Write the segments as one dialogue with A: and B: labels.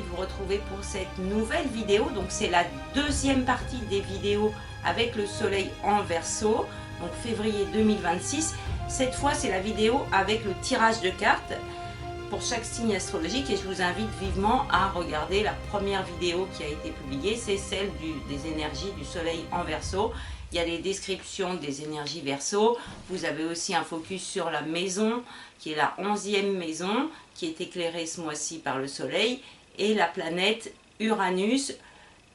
A: de vous retrouver pour cette nouvelle vidéo. Donc c'est la deuxième partie des vidéos avec le soleil en Verseau, donc février 2026. Cette fois c'est la vidéo avec le tirage de cartes pour chaque signe astrologique et je vous invite vivement à regarder la première vidéo qui a été publiée, c'est celle des énergies du soleil en Verseau. Il y a les descriptions des énergies Verseau. Vous avez aussi un focus sur la maison, qui est la 11e maison, qui est éclairée ce mois-ci par le soleil, et la planète Uranus,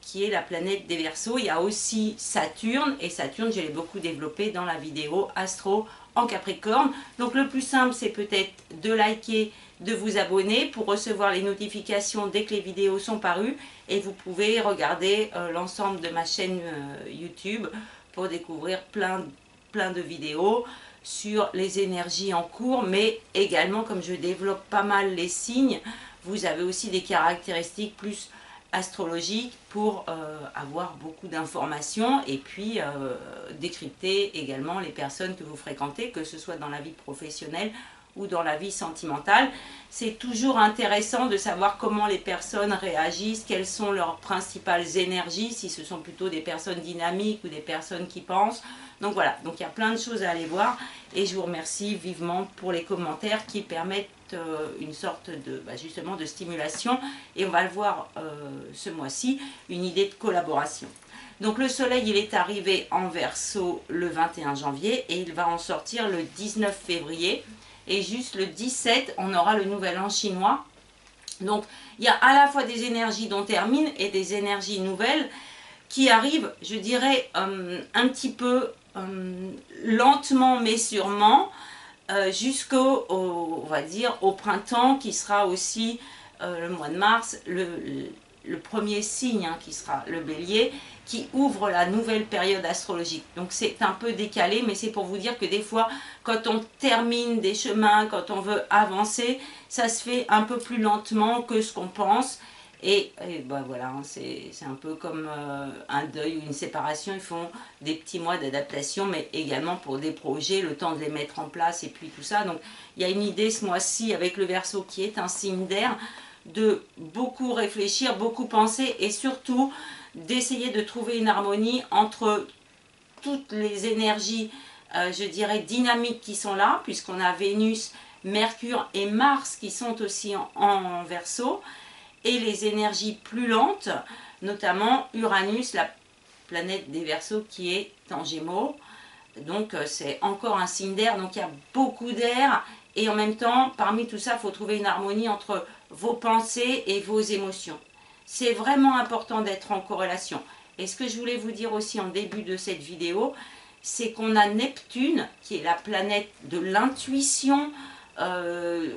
A: qui est la planète des Verseaux. Il y a aussi Saturne, et Saturne, je l'ai beaucoup développé dans la vidéo Astro en Capricorne. Donc le plus simple, c'est peut-être de liker, de vous abonner pour recevoir les notifications dès que les vidéos sont parues. Et vous pouvez regarder l'ensemble de ma chaîne YouTube pour découvrir plein de vidéos sur les énergies en cours, mais également, comme je développe pas mal les signes, vous avez aussi des caractéristiques plus astrologiques pour avoir beaucoup d'informations et puis décrypter également les personnes que vous fréquentez, que ce soit dans la vie professionnelle ou dans la vie sentimentale. C'est toujours intéressant de savoir comment les personnes réagissent, quelles sont leurs principales énergies, si ce sont plutôt des personnes dynamiques ou des personnes qui pensent. Donc voilà, donc il y a plein de choses à aller voir et je vous remercie vivement pour les commentaires qui permettent une sorte de justement de stimulation et on va le voir ce mois-ci, une idée de collaboration. Donc le soleil il est arrivé en Verseau le 21 janvier et il va en sortir le 19 février. Et juste le 17, on aura le nouvel an chinois. Donc, il y a à la fois des énergies dont termine et des énergies nouvelles qui arrivent, je dirais, un petit peu lentement mais sûrement jusqu'au, on va dire, au printemps qui sera aussi le mois de mars, le premier signe qui sera le bélier, qui ouvre la nouvelle période astrologique. Donc c'est un peu décalé, mais c'est pour vous dire que des fois, quand on termine des chemins, quand on veut avancer, ça se fait un peu plus lentement que ce qu'on pense. Et ben voilà, c'est un peu comme un deuil ou une séparation, ils font des petits mois d'adaptation, mais également pour des projets, le temps de les mettre en place et puis tout ça. Donc il y a une idée ce mois-ci avec le Verseau qui est un signe d'air, de beaucoup réfléchir, beaucoup penser et surtout d'essayer de trouver une harmonie entre toutes les énergies, je dirais, dynamiques qui sont là, puisqu'on a Vénus, Mercure et Mars qui sont aussi en Verseau, et les énergies plus lentes, notamment Uranus, la planète des Verseaux qui est en Gémeaux. Donc c'est encore un signe d'air, donc il y a beaucoup d'air. Et en même temps, parmi tout ça, il faut trouver une harmonie entre vos pensées et vos émotions. C'est vraiment important d'être en corrélation. Et ce que je voulais vous dire aussi en début de cette vidéo, c'est qu'on a Neptune, qui est la planète de l'intuition,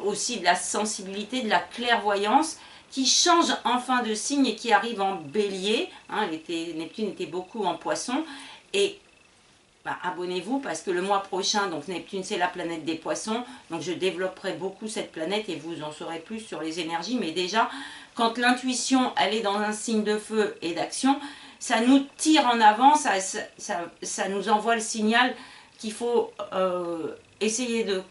A: aussi de la sensibilité, de la clairvoyance, qui change enfin de signe et qui arrive en bélier. Neptune était beaucoup en poisson. Et abonnez-vous parce que le mois prochain, donc Neptune c'est la planète des poissons, donc je développerai beaucoup cette planète et vous en saurez plus sur les énergies, mais déjà quand l'intuition elle est dans un signe de feu et d'action, ça nous tire en avant, ça nous envoie le signal qu'il faut essayer de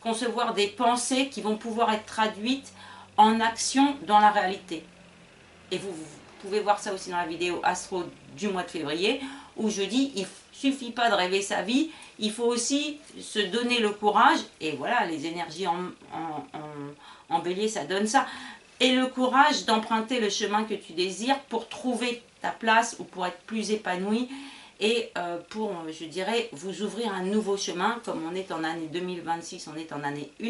A: concevoir des pensées qui vont pouvoir être traduites en action dans la réalité. Et vous pouvez voir ça aussi dans la vidéo Astro du mois de février, où je dis il ne suffit pas de rêver sa vie, il faut aussi se donner le courage, et voilà, les énergies en bélier, ça donne ça, et le courage d'emprunter le chemin que tu désires pour trouver ta place ou pour être plus épanoui, et pour, je dirais, vous ouvrir un nouveau chemin, comme on est en année 2026, on est en année 1,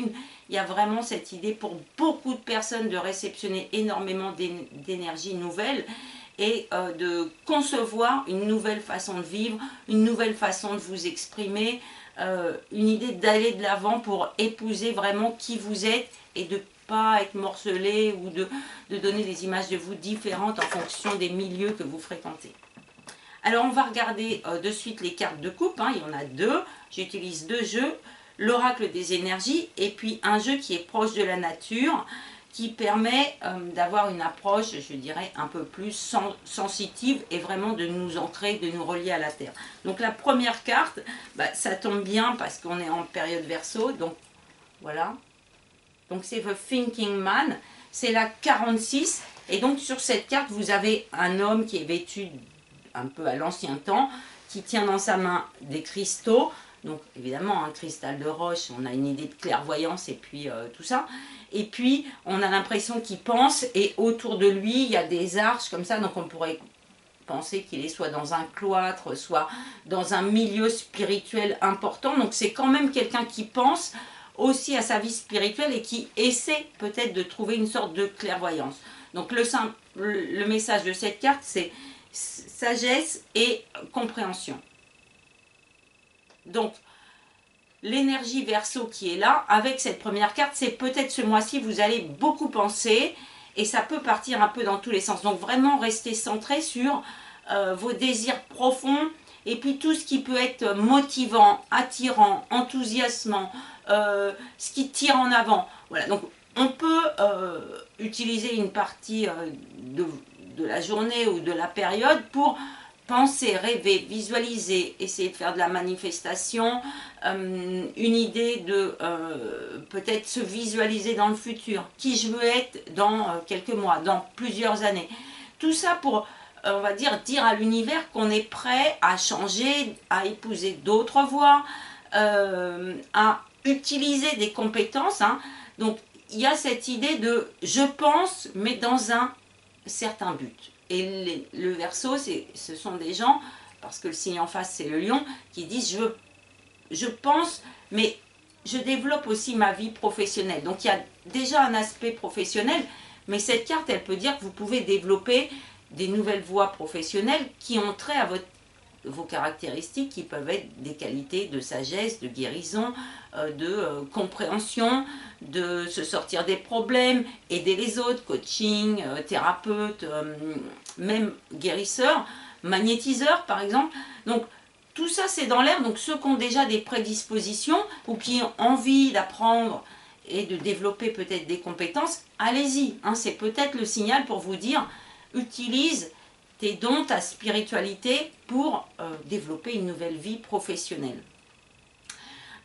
A: il y a vraiment cette idée pour beaucoup de personnes de réceptionner énormément d'énergie nouvelle, et de concevoir une nouvelle façon de vivre, une nouvelle façon de vous exprimer, une idée d'aller de l'avant pour épouser vraiment qui vous êtes et de ne pas être morcelé ou de donner des images de vous différentes en fonction des milieux que vous fréquentez. Alors on va regarder de suite les cartes de coupe, il y en a deux, j'utilise deux jeux, l'oracle des énergies et puis un jeu qui est proche de la nature, qui permet d'avoir une approche, je dirais, un peu plus sensitive et vraiment de nous ancrer, de nous relier à la Terre. Donc la première carte, ça tombe bien parce qu'on est en période Verseau, donc voilà. Donc c'est The Thinking Man, c'est la 46 Et donc sur cette carte, vous avez un homme qui est vêtu un peu à l'ancien temps, qui tient dans sa main des cristaux. Donc évidemment, un cristal de roche, on a une idée de clairvoyance et puis tout ça. Et puis, on a l'impression qu'il pense et autour de lui, il y a des arches comme ça. Donc on pourrait penser qu'il est soit dans un cloître, soit dans un milieu spirituel important. Donc c'est quand même quelqu'un qui pense aussi à sa vie spirituelle et qui essaie peut-être de trouver une sorte de clairvoyance. Donc le message de cette carte, c'est sagesse et compréhension. Donc, l'énergie Verseau qui est là, avec cette première carte, c'est peut-être ce mois-ci, vous allez beaucoup penser et ça peut partir un peu dans tous les sens. Donc, vraiment, restez centré sur vos désirs profonds et puis tout ce qui peut être motivant, attirant, enthousiasmant, ce qui tire en avant. Voilà, donc on peut utiliser une partie de la journée ou de la période pour penser, rêver, visualiser, essayer de faire de la manifestation, une idée de peut-être se visualiser dans le futur, qui je veux être dans quelques mois, dans plusieurs années. Tout ça pour, on va dire à l'univers qu'on est prêt à changer, à épouser d'autres voies, à utiliser des compétences. Hein. Donc il y a cette idée de je pense, mais dans un certain but. Et le Verseau, ce sont des gens, parce que le signe en face c'est le lion, qui disent je pense, mais je développe aussi ma vie professionnelle. Donc il y a déjà un aspect professionnel, mais cette carte, elle peut dire que vous pouvez développer des nouvelles voies professionnelles qui ont trait à vos caractéristiques, qui peuvent être des qualités de sagesse, de guérison, de compréhension, de se sortir des problèmes, aider les autres, coaching, thérapeute, même guérisseur, magnétiseur par exemple. Donc tout ça c'est dans l'air, donc ceux qui ont déjà des prédispositions ou qui ont envie d'apprendre et de développer peut-être des compétences, allez-y, hein, c'est peut-être le signal pour vous dire, utilise tes dons, ta spiritualité pour développer une nouvelle vie professionnelle.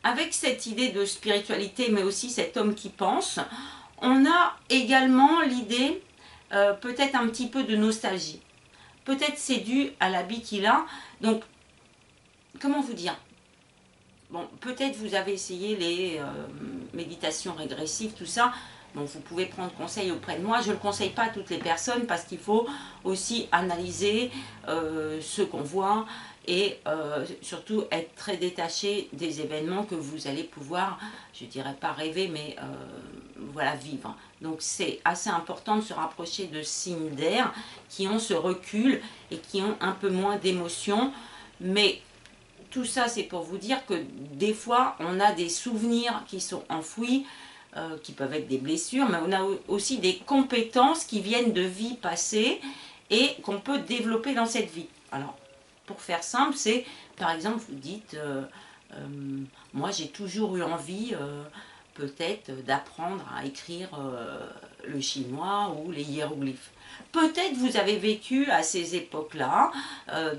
A: Avec cette idée de spiritualité, mais aussi cet homme qui pense, on a également l'idée peut-être un petit peu de nostalgie. Peut-être c'est dû à l'habit qu'il a. Donc, comment vous dire? Bon, peut-être vous avez essayé les méditations régressives, tout ça. Donc vous pouvez prendre conseil auprès de moi. Je ne le conseille pas à toutes les personnes parce qu'il faut aussi analyser ce qu'on voit et surtout être très détaché des événements que vous allez pouvoir, je ne dirais pas rêver, mais voilà, vivre. Donc c'est assez important de se rapprocher de signes d'air qui ont ce recul et qui ont un peu moins d'émotion. Mais tout ça, c'est pour vous dire que des fois, on a des souvenirs qui sont enfouis, qui peuvent être des blessures, mais on a aussi des compétences qui viennent de vies passées et qu'on peut développer dans cette vie. Alors, pour faire simple, c'est, par exemple, vous dites, moi j'ai toujours eu envie, peut-être, d'apprendre à écrire le chinois ou les hiéroglyphes. Peut-être vous avez vécu à ces époques-là,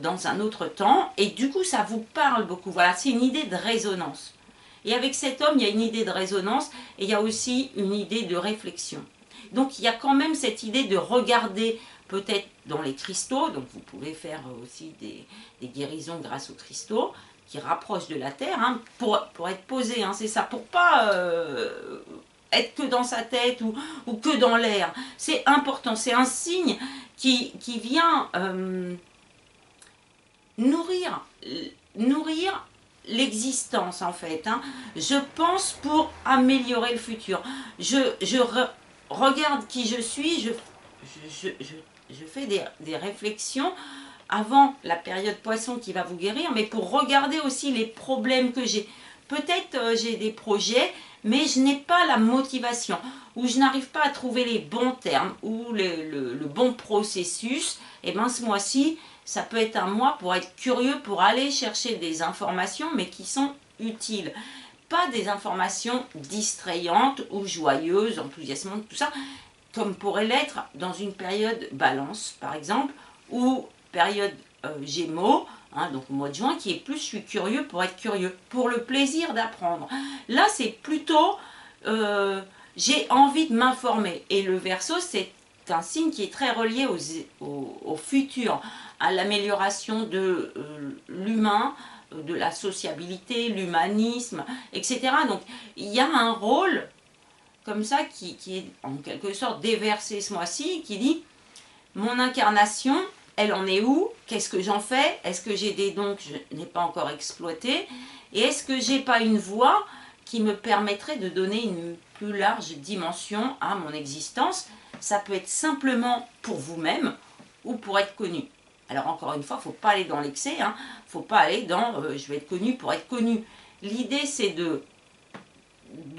A: dans un autre temps, et du coup ça vous parle beaucoup. Voilà, c'est une idée de résonance. Et avec cet homme, il y a une idée de résonance et il y a aussi une idée de réflexion. Donc il y a quand même cette idée de regarder peut-être dans les cristaux, donc vous pouvez faire aussi des guérisons grâce aux cristaux, qui rapprochent de la terre, hein, pour être posé, hein, c'est ça, pour pas être que dans sa tête ou que dans l'air. C'est important, c'est un signe qui vient nourrir l'existence en fait. Hein. Je pense pour améliorer le futur. Je regarde qui je suis, je fais des réflexions avant la période poisson qui va vous guérir, mais pour regarder aussi les problèmes que j'ai. Peut-être j'ai des projets, mais je n'ai pas la motivation, ou je n'arrive pas à trouver les bons termes, ou le bon processus. Et bien ce mois-ci, ça peut être un mois pour être curieux, pour aller chercher des informations, mais qui sont utiles. Pas des informations distrayantes ou joyeuses, enthousiasmantes, tout ça, comme pourrait l'être dans une période balance, par exemple, ou période Gémeaux, hein, donc au mois de juin, qui est plus je suis curieux pour être curieux, pour le plaisir d'apprendre. Là, c'est plutôt j'ai envie de m'informer. Et le Verseau, c'est un signe qui est très relié au futur, à l'amélioration de l'humain, de la sociabilité, l'humanisme, etc. Donc il y a un rôle comme ça qui est en quelque sorte déversé ce mois-ci, qui dit mon incarnation, elle en est où? Qu'est-ce que j'en fais? Est-ce que j'ai des dons que je n'ai pas encore exploités? Et est-ce que j'ai pas une voie qui me permettrait de donner une plus large dimension à mon existence? Ça peut être simplement pour vous-même ou pour être connu. Alors encore une fois, il ne faut pas aller dans l'excès, il ne faut pas aller dans je vais être connu pour être connu. L'idée c'est de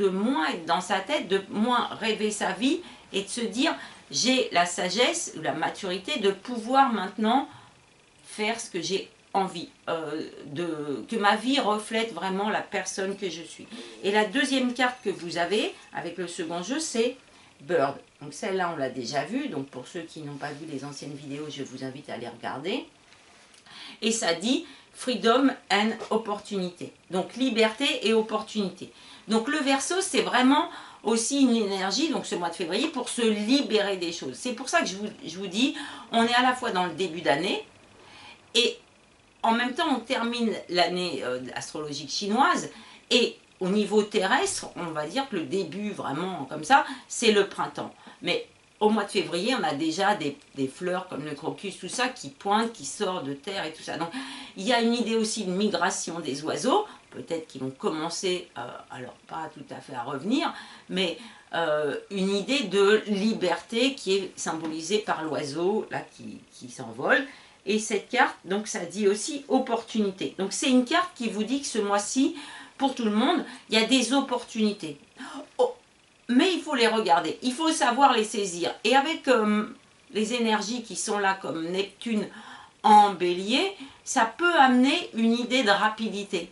A: moins être dans sa tête, de moins rêver sa vie et de se dire j'ai la sagesse ou la maturité de pouvoir maintenant faire ce que j'ai envie, que ma vie reflète vraiment la personne que je suis. Et la deuxième carte que vous avez avec le second jeu, c'est Bird. Donc celle-là, on l'a déjà vue. Donc pour ceux qui n'ont pas vu les anciennes vidéos, je vous invite à les regarder. Et ça dit Freedom and Opportunité. Donc liberté et opportunité. Donc le Verseau, c'est vraiment aussi une énergie, donc ce mois de février, pour se libérer des choses. C'est pour ça que je vous dis, on est à la fois dans le début d'année, et en même temps, on termine l'année astrologique chinoise, et au niveau terrestre, on va dire que le début, vraiment comme ça, c'est le printemps. Mais au mois de février, on a déjà des fleurs comme le crocus, tout ça, qui pointent, qui sortent de terre et tout ça. Donc, il y a une idée aussi de migration des oiseaux, peut-être qu'ils vont commencer, alors pas tout à fait à revenir, mais une idée de liberté qui est symbolisée par l'oiseau, là, qui s'envole. Et cette carte, donc ça dit aussi opportunité. Donc c'est une carte qui vous dit que ce mois-ci, pour tout le monde, il y a des opportunités. Oh, mais il faut les regarder, il faut savoir les saisir. Et avec les énergies qui sont là, comme Neptune en bélier, ça peut amener une idée de rapidité.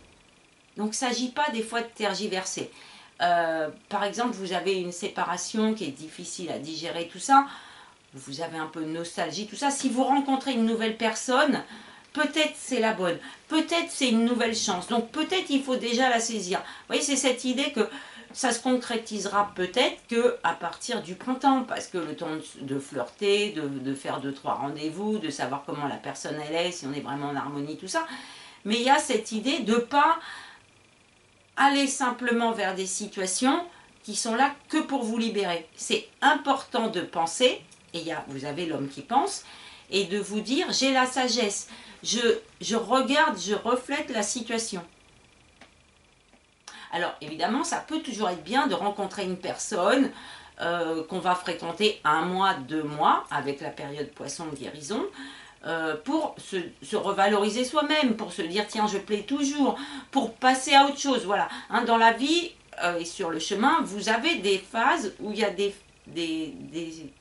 A: Donc il ne s'agit pas des fois de tergiverser. Par exemple, vous avez une séparation qui est difficile à digérer, tout ça. Vous avez un peu de nostalgie, tout ça. Si vous rencontrez une nouvelle personne, peut-être c'est la bonne, peut-être c'est une nouvelle chance. Donc peut-être il faut déjà la saisir. Vous voyez, c'est cette idée que ça se concrétisera peut-être qu'à partir du printemps, parce que le temps de flirter, de faire 2-3 rendez-vous, de savoir comment la personne elle est, si on est vraiment en harmonie, tout ça. Mais il y a cette idée de ne pas aller simplement vers des situations qui sont là que pour vous libérer. C'est important de penser, et vous avez l'homme qui pense, et de vous dire, j'ai la sagesse, je regarde, je reflète la situation. Alors évidemment, ça peut toujours être bien de rencontrer une personne qu'on va fréquenter 1 mois, 2 mois, avec la période poisson de guérison, pour se revaloriser soi-même, pour se dire tiens je plais toujours, pour passer à autre chose. Voilà, dans la vie et sur le chemin, vous avez des phases où il y a des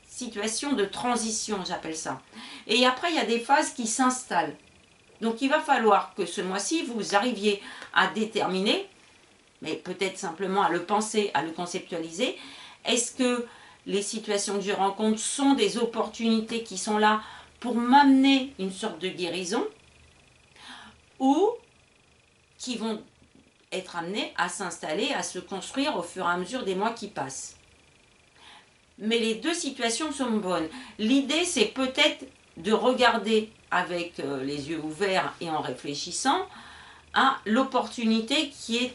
A: situations de transition, j'appelle ça. Et après, il y a des phases qui s'installent. Donc il va falloir que ce mois-ci, vous arriviez à déterminer, mais peut-être simplement à le penser, à le conceptualiser. Est-ce que les situations que je rencontre sont des opportunités qui sont là pour m'amener une sorte de guérison, ou qui vont être amenées à s'installer, à se construire au fur et à mesure des mois qui passent. Mais les deux situations sont bonnes. L'idée, c'est peut-être de regarder avec les yeux ouverts et en réfléchissant à l'opportunité qui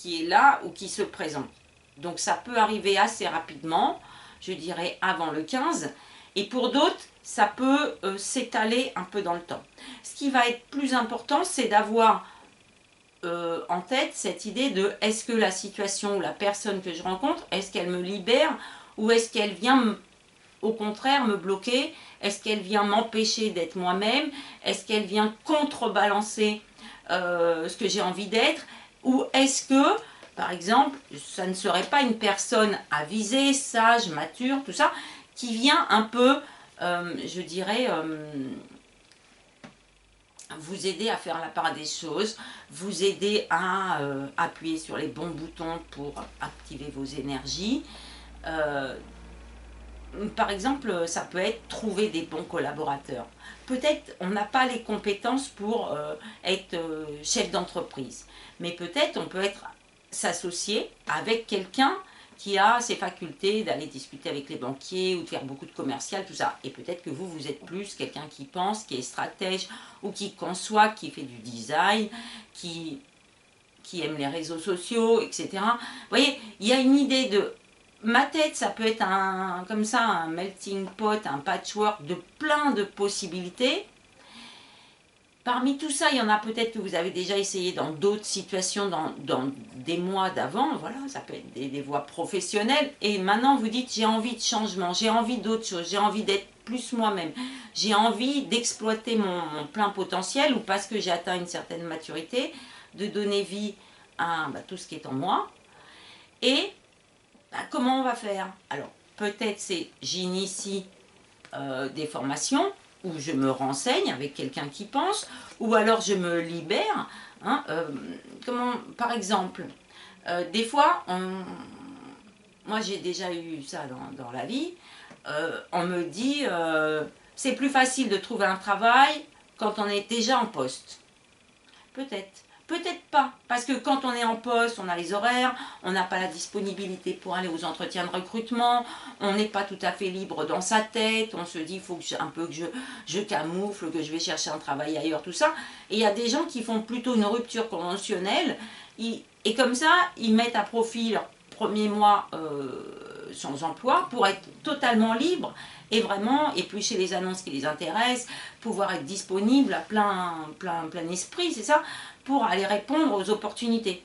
A: est là ou qui se présente. Donc ça peut arriver assez rapidement, je dirais avant le 15, et pour d'autres, ça peut s'étaler un peu dans le temps. Ce qui va être plus important, c'est d'avoir en tête cette idée de est-ce que la situation ou la personne que je rencontre, est-ce qu'elle me libère ou est-ce qu'elle vient au contraire me bloquer, est-ce qu'elle vient m'empêcher d'être moi-même, est-ce qu'elle vient contrebalancer ce que j'ai envie d'être, ou est-ce que, par exemple, ça ne serait pas une personne avisée, sage, mature, tout ça, qui vient un peu, je dirais, vous aider à faire la part des choses, vous aider à appuyer sur les bons boutons pour activer vos énergies. Par exemple, ça peut être trouver des bons collaborateurs. Peut-être on n'a pas les compétences pour être chef d'entreprise, mais peut-être on peut s'associer avec quelqu'un qui a ses facultés d'aller discuter avec les banquiers ou de faire beaucoup de commercial, tout ça. Et peut-être que vous êtes plus quelqu'un qui pense, qui est stratège ou qui conçoit, qui fait du design, qui aime les réseaux sociaux, etc. Vous voyez, il y a une idée de... Ma tête, ça peut être comme ça, un melting pot, un patchwork de plein de possibilités. Parmi tout ça, il y en a peut-être que vous avez déjà essayé dans d'autres situations, dans des mois d'avant, voilà, ça peut être des voies professionnelles, et maintenant vous dites j'ai envie de changement, j'ai envie d'autre chose, j'ai envie d'être plus moi-même, j'ai envie d'exploiter mon plein potentiel, ou parce que j'ai atteint une certaine maturité, de donner vie à tout ce qui est en moi, et comment on va faire? Alors, peut-être c'est j'initie des formations, où je me renseigne avec quelqu'un qui pense, ou alors je me libère. Hein, par exemple, des fois, moi j'ai déjà eu ça dans la vie, on me dit c'est plus facile de trouver un travail quand on est déjà en poste. Peut-être. Peut-être pas, parce que quand on est en poste, on a les horaires, on n'a pas la disponibilité pour aller aux entretiens de recrutement, on n'est pas tout à fait libre dans sa tête, on se dit il faut que je camoufle, que je vais chercher un travail ailleurs, tout ça. Et il y a des gens qui font plutôt une rupture conventionnelle, et comme ça, ils mettent à profit leur premier mois sans emploi pour être totalement libre et vraiment éplucher les annonces qui les intéressent, pouvoir être disponible à plein esprit, c'est ça, pour aller répondre aux opportunités.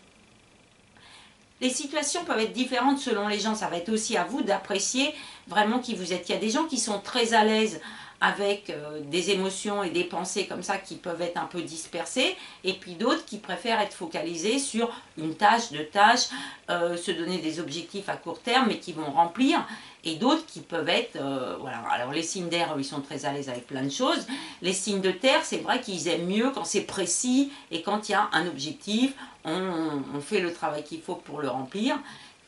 A: Les situations peuvent être différentes selon les gens, ça va être aussi à vous d'apprécier vraiment qui vous êtes. Il y a des gens qui sont très à l'aise avec des émotions et des pensées comme ça qui peuvent être un peu dispersées, et puis d'autres qui préfèrent être focalisés sur une tâche, deux tâches, se donner des objectifs à court terme mais qui vont remplir, et d'autres qui peuvent être, voilà. Alors les signes d'air, ils sont très à l'aise avec plein de choses, les signes de terre, c'est vrai qu'ils aiment mieux quand c'est précis et quand il y a un objectif, on fait le travail qu'il faut pour le remplir,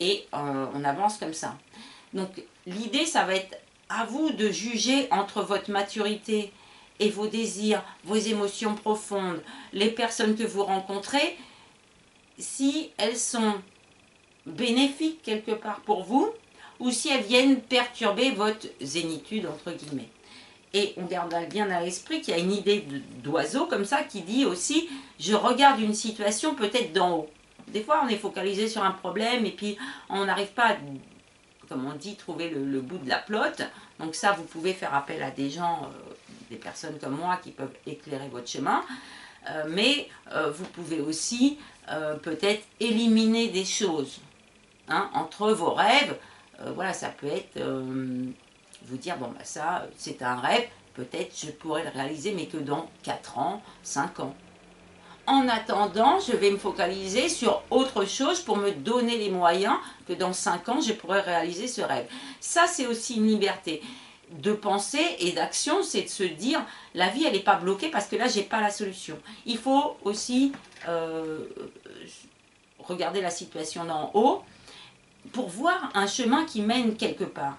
A: et on avance comme ça. Donc l'idée, ça va être à vous de juger entre votre maturité et vos désirs, vos émotions profondes, les personnes que vous rencontrez, si elles sont bénéfiques quelque part pour vous, ou si elles viennent perturber votre zénitude, entre guillemets. Et on garde bien à l'esprit qu'il y a une idée d'oiseau comme ça qui dit aussi, je regarde une situation peut-être d'en haut. Des fois, on est focalisé sur un problème et puis on n'arrive pas à, comme on dit, trouver le bout de la plotte. Donc ça, vous pouvez faire appel à des gens, des personnes comme moi qui peuvent éclairer votre chemin. Mais vous pouvez aussi peut-être éliminer des choses entre vos rêves. Voilà, ça peut être vous dire, bon, ça, c'est un rêve, peut-être je pourrais le réaliser, mais que dans 4 ans, 5 ans. En attendant, je vais me focaliser sur autre chose pour me donner les moyens que dans 5 ans, je pourrais réaliser ce rêve. Ça, c'est aussi une liberté de pensée et d'action, c'est de se dire, la vie, elle n'est pas bloquée parce que là, je n'ai pas la solution. Il faut aussi regarder la situation d'en haut pour voir un chemin qui mène quelque part.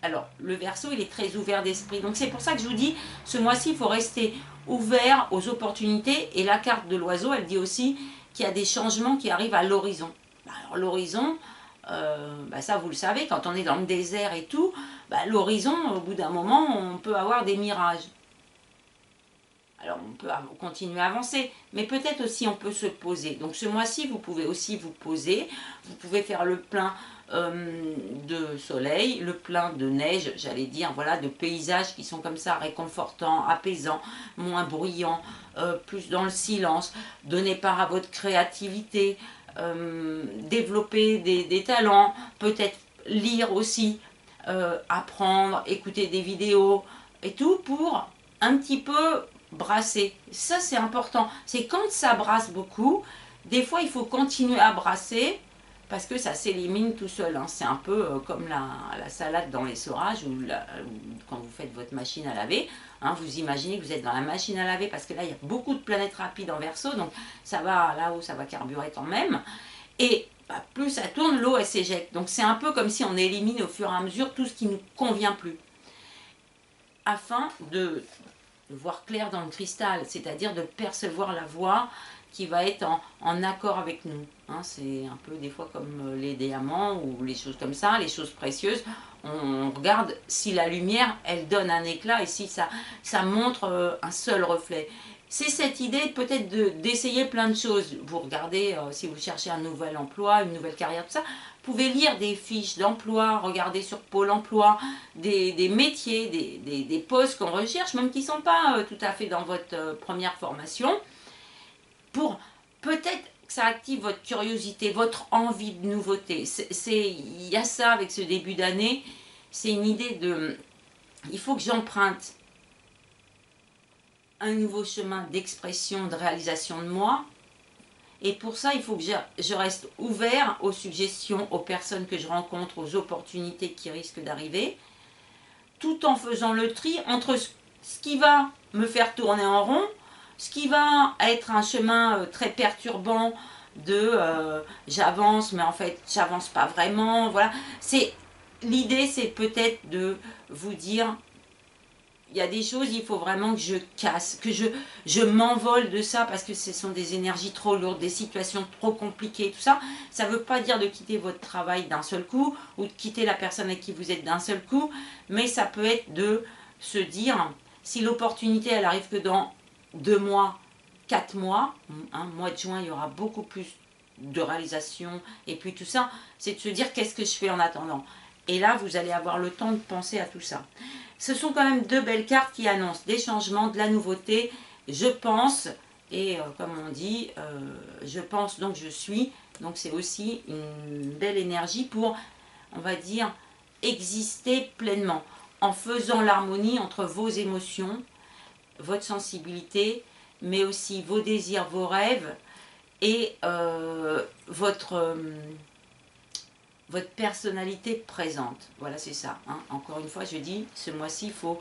A: Alors, le Verseau, il est très ouvert d'esprit. Donc, c'est pour ça que je vous dis, ce mois-ci, il faut rester ouvert aux opportunités. Et la carte de l'oiseau, elle dit aussi qu'il y a des changements qui arrivent à l'horizon. Alors, l'horizon, ça, vous le savez, quand on est dans le désert et tout, l'horizon, au bout d'un moment, on peut avoir des mirages. Alors, on peut continuer à avancer, mais peut-être aussi on peut se poser. Donc, ce mois-ci, vous pouvez aussi vous poser. Vous pouvez faire le plein de soleil, le plein de neige, j'allais dire, voilà, de paysages qui sont comme ça, réconfortants, apaisants, moins bruyants, plus dans le silence. Donnez part à votre créativité, développer des talents, peut-être lire aussi, apprendre, écouter des vidéos et tout pour un petit peu brasser. Ça, c'est important. C'est quand ça brasse beaucoup, des fois, il faut continuer à brasser parce que ça s'élimine tout seul. Hein. C'est un peu comme la salade dans l'essorage ou quand vous faites votre machine à laver. Hein, vous imaginez que vous êtes dans la machine à laver parce que là, il y a beaucoup de planètes rapides en Verseau, donc ça va là-haut, ça va carburer quand même. Et plus ça tourne, l'eau, elle s'éjecte. Donc c'est un peu comme si on élimine au fur et à mesure tout ce qui ne nous convient plus. Afin de voir clair dans le cristal, c'est-à-dire de percevoir la voie qui va être en accord avec nous. Hein, c'est un peu des fois comme les diamants ou les choses comme ça, les choses précieuses. On regarde si la lumière, elle donne un éclat et si ça montre un seul reflet. C'est cette idée peut-être d'essayer plein de choses. Vous regardez, si vous cherchez un nouvel emploi, une nouvelle carrière, tout ça, vous pouvez lire des fiches d'emploi, regarder sur Pôle emploi, des métiers, des postes qu'on recherche, même qui ne sont pas tout à fait dans votre première formation, pour peut-être que ça active votre curiosité, votre envie de nouveauté. Il y a ça avec ce début d'année, c'est une idée de... Il faut que j'emprunte un nouveau chemin d'expression, de réalisation de moi. Et pour ça, il faut que je reste ouvert aux suggestions, aux personnes que je rencontre, aux opportunités qui risquent d'arriver, tout en faisant le tri entre ce qui va me faire tourner en rond, ce qui va être un chemin très perturbant de j'avance, mais en fait, j'avance pas vraiment. Voilà. L'idée, c'est peut-être de vous dire... Il y a des choses, il faut vraiment que je casse, que je m'envole de ça parce que ce sont des énergies trop lourdes, des situations trop compliquées, tout ça. Ça ne veut pas dire de quitter votre travail d'un seul coup ou de quitter la personne avec qui vous êtes d'un seul coup, mais ça peut être de se dire, si l'opportunité elle arrive que dans 2 mois, 4 mois, mois de juin, il y aura beaucoup plus de réalisations et puis tout ça, c'est de se dire qu'est-ce que je fais en attendant. Et là, vous allez avoir le temps de penser à tout ça. Ce sont quand même 2 belles cartes qui annoncent des changements, de la nouveauté, je pense, et comme on dit, je pense donc je suis. Donc c'est aussi une belle énergie pour, on va dire, exister pleinement, en faisant l'harmonie entre vos émotions, votre sensibilité, mais aussi vos désirs, vos rêves, et votre personnalité présente. Voilà, c'est ça. Hein. Encore une fois, je dis, ce mois-ci, il faut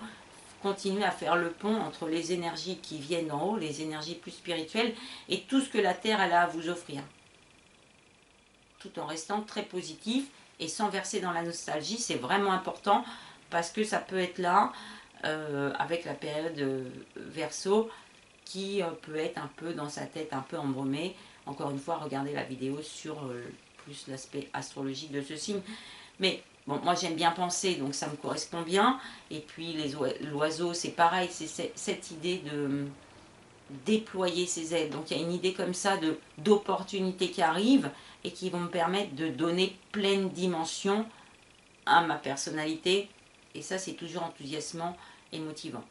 A: continuer à faire le pont entre les énergies qui viennent d'en haut, les énergies plus spirituelles, et tout ce que la Terre elle a à vous offrir. Tout en restant très positif et sans verser dans la nostalgie, c'est vraiment important, parce que ça peut être là, avec la période Verseau, qui peut être un peu dans sa tête, un peu embrumée. Encore une fois, regardez la vidéo sur plus l'aspect astrologique de ce signe. Mais bon, moi j'aime bien penser, donc ça me correspond bien. Et puis l'oiseau, c'est pareil, c'est cette idée de déployer ses ailes. Donc il y a une idée comme ça d'opportunités qui arrivent et qui vont me permettre de donner pleine dimension à ma personnalité. Et ça, c'est toujours enthousiasmant et motivant.